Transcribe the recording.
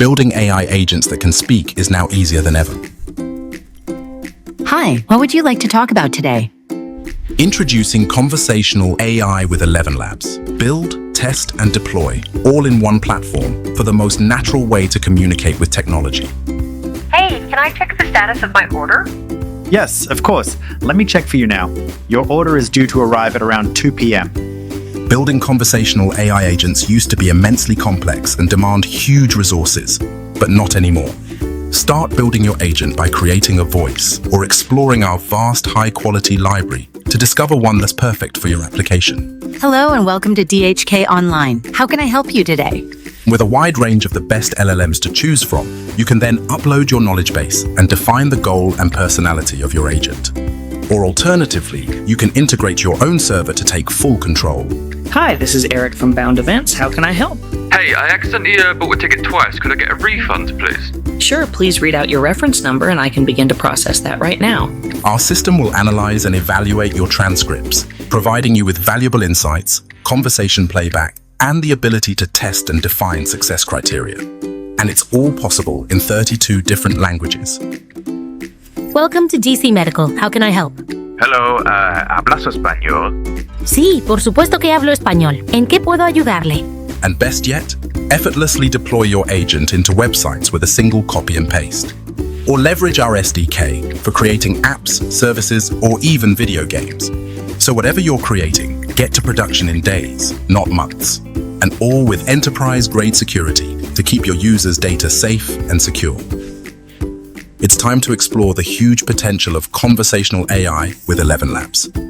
Building AI agents that can speak is now easier than ever. Hi, what would you like to talk about today? Introducing conversational AI with ElevenLabs. Build, test, and deploy, all in one platform for the most natural way to communicate with technology. Hey, can I check the status of my order? Yes, of course. Let me check for you now. Your order is due to arrive at around 2 p.m. Building conversational AI agents used to be immensely complex and demand huge resources, but not anymore. Start building your agent by creating a voice or exploring our vast high-quality library to discover one that's perfect for your application. Hello and welcome to DHK Online. How can I help you today? With a wide range of the best LLMs to choose from, you can then upload your knowledge base and define the goal and personality of your agent. Or alternatively, you can integrate your own server to take full control. Hi, this is Eric from Bound Events. How can I help? Hey, I accidentally bought a ticket twice. Could I get a refund, please? Sure, please read out your reference number and I can begin to process that right now. Our system will analyze and evaluate your transcripts, providing you with valuable insights, conversation playback, and the ability to test and define success criteria. And it's all possible in 32 different languages. Welcome to DC Medical. How can I help? Hello, ¿hablas español? Sí, por supuesto que hablo español. ¿En qué puedo ayudarle? And best yet, effortlessly deploy your agent into websites with a single copy and paste. Or leverage our SDK for creating apps, services, or even video games. So whatever you're creating, get to production in days, not months. And all with enterprise-grade security to keep your users' data safe and secure. It's time to explore the huge potential of conversational AI with ElevenLabs.